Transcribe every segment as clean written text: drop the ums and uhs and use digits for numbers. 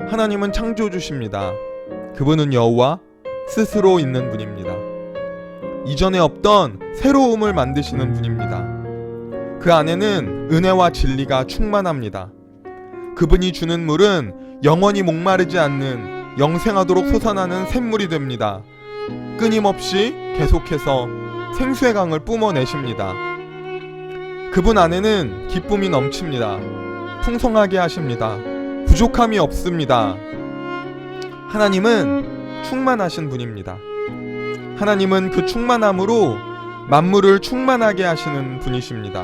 하나님은 창조주십니다. 그분은 여호와 스스로 있는 분입니다. 이전에 없던 새로움을 만드시는 분입니다. 그 안에는 은혜와 진리가 충만합니다. 그분이 주는 물은 영원히 목마르지 않는 영생하도록 솟아나는 샘물이 됩니다. 끊임없이 계속해서 생수의 강을 뿜어내십니다. 그분 안에는 기쁨이 넘칩니다. 풍성하게 하십니다. 부족함이 없습니다. 하나님은 충만하신 분입니다. 하나님은 그 충만함으로 만물을 충만하게 하시는 분이십니다.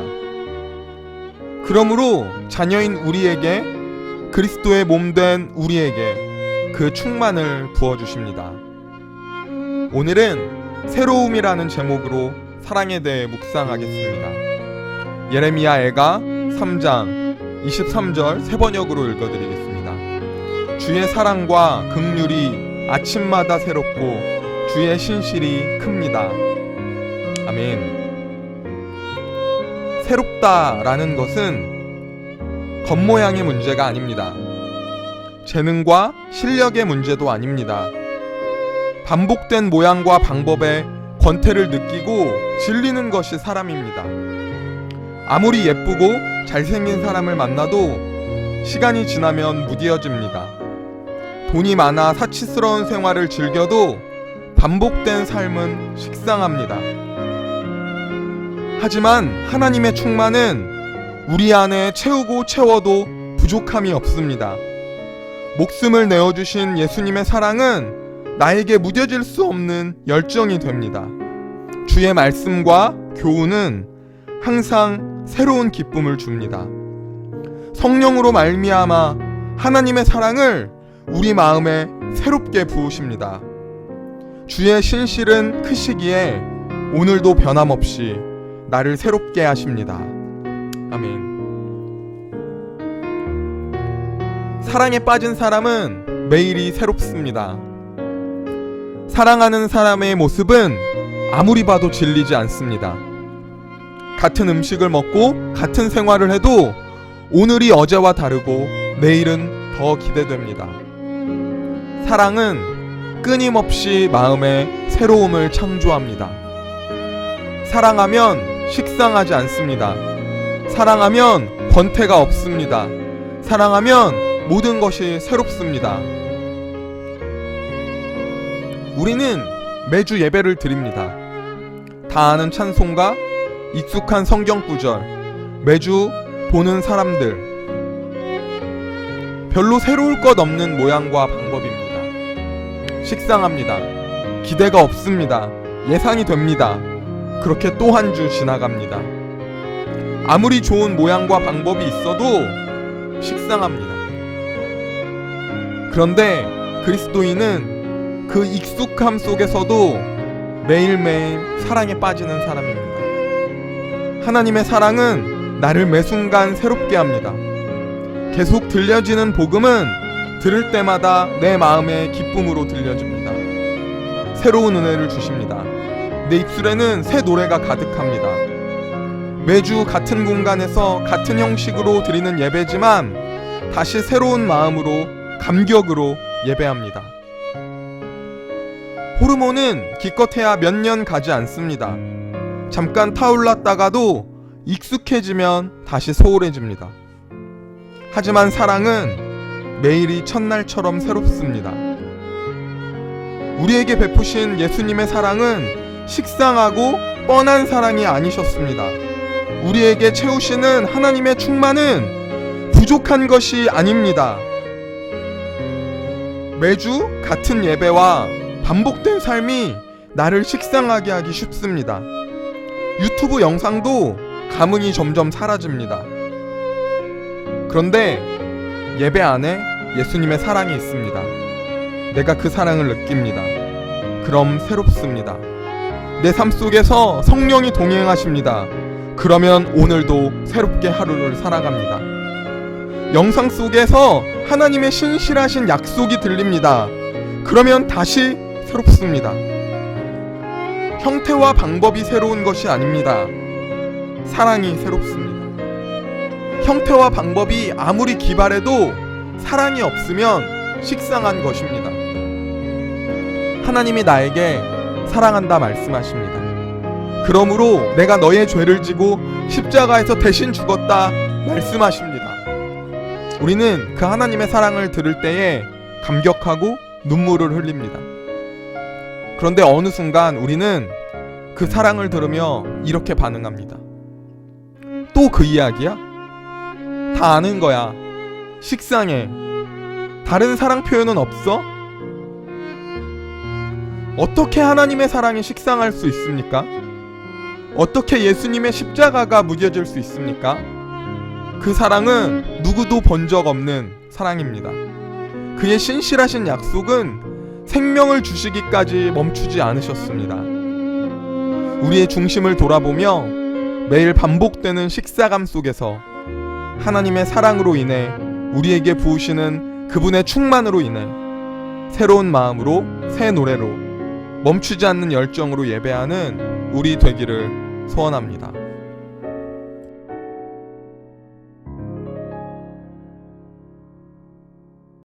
그러므로 자녀인 우리에게, 그리스도의 몸된 우리에게 그 충만을 부어주십니다. 오늘은 새로움이라는 제목으로 사랑에 대해 묵상하겠습니다. 예레미야 애가 3장 23절 세번역으로 읽어드리겠습니다. 주의 사랑과 긍휼이 아침마다 새롭고 주의 신실이 큽니다. 아멘. 새롭다라는 것은 겉모양의 문제가 아닙니다. 재능과 실력의 문제도 아닙니다. 반복된 모양과 방법에 권태를 느끼고 질리는 것이 사람입니다. 아무리 예쁘고 잘생긴 사람을 만나도 시간이 지나면 무디어집니다. 돈이 많아 사치스러운 생활을 즐겨도 반복된 삶은 식상합니다. 하지만 하나님의 충만은 우리 안에 채우고 채워도 부족함이 없습니다. 목숨을 내어주신 예수님의 사랑은 나에게 무뎌질 수 없는 열정이 됩니다. 주의 말씀과 교훈은 항상 새로운 기쁨을 줍니다. 성령으로 말미암아 하나님의 사랑을 우리 마음에 새롭게 부으십니다. 주의 신실은 크시기에 오늘도 변함없이 나를 새롭게 하십니다. 아멘. 사랑에 빠진 사람은 매일이 새롭습니다. 사랑하는 사람의 모습은 아무리 봐도 질리지 않습니다. 같은 음식을 먹고 같은 생활을 해도 오늘이 어제와 다르고 내일은 더 기대됩니다. 사랑은 끊임없이 마음에 새로움을 창조합니다. 사랑하면 식상하지 않습니다. 사랑하면 권태가 없습니다. 사랑하면 모든 것이 새롭습니다. 우리는 매주 예배를 드립니다. 다 아는 찬송가, 익숙한 성경 구절, 매주 보는 사람들, 별로 새로울 것 없는 모양과 방법입니다. 식상합니다. 기대가 없습니다. 예상이 됩니다. 그렇게 또 한 주 지나갑니다. 아무리 좋은 모양과 방법이 있어도 식상합니다. 그런데 그리스도인은 그 익숙함 속에서도 매일매일 사랑에 빠지는 사람입니다. 하나님의 사랑은 나를 매 순간 새롭게 합니다. 계속 들려지는 복음은 들을 때마다 내 마음의 기쁨으로 들려집니다. 새로운 은혜를 주십니다. 내 입술에는 새 노래가 가득합니다. 매주 같은 공간에서 같은 형식으로 드리는 예배지만 다시 새로운 마음으로, 감격으로 예배합니다. 호르몬은 기껏해야 몇 년 가지 않습니다. 잠깐 타올랐다가도 익숙해지면 다시 소홀해집니다. 하지만 사랑은 매일이 첫날처럼 새롭습니다. 우리에게 베푸신 예수님의 사랑은 식상하고 뻔한 사랑이 아니셨습니다. 우리에게 채우시는 하나님의 충만은 부족한 것이 아닙니다. 매주 같은 예배와 반복된 삶이 나를 식상하게 하기 쉽습니다. 유튜브 영상도 감흥이 점점 사라집니다. 그런데 예배 안에 예수님의 사랑이 있습니다. 내가 그 사랑을 느낍니다. 그럼 새롭습니다. 내 삶 속에서 성령이 동행하십니다. 그러면 오늘도 새롭게 하루를 살아갑니다. 영상 속에서 하나님의 신실하신 약속이 들립니다. 그러면 다시 새롭습니다. 형태와 방법이 새로운 것이 아닙니다. 사랑이 새롭습니다. 형태와 방법이 아무리 기발해도 사랑이 없으면 식상한 것입니다. 하나님이 나에게 사랑한다 말씀하십니다. 그러므로 내가 너의 죄를 지고 십자가에서 대신 죽었다 말씀하십니다. 우리는 그 하나님의 사랑을 들을 때에 감격하고 눈물을 흘립니다. 그런데 어느 순간 우리는 그 사랑을 들으며 이렇게 반응합니다. 또 그 이야기야? 다 아는 거야. 식상해. 다른 사랑 표현은 없어? 어떻게 하나님의 사랑이 식상할 수 있습니까? 어떻게 예수님의 십자가가 무뎌질 수 있습니까? 그 사랑은 누구도 본 적 없는 사랑입니다. 그의 신실하신 약속은 생명을 주시기까지 멈추지 않으셨습니다. 우리의 중심을 돌아보며 매일 반복되는 식사감 속에서 하나님의 사랑으로 인해 우리에게 부으시는 그분의 충만으로 인해 새로운 마음으로 새 노래로 멈추지 않는 열정으로 예배하는 우리 되기를 소원합니다.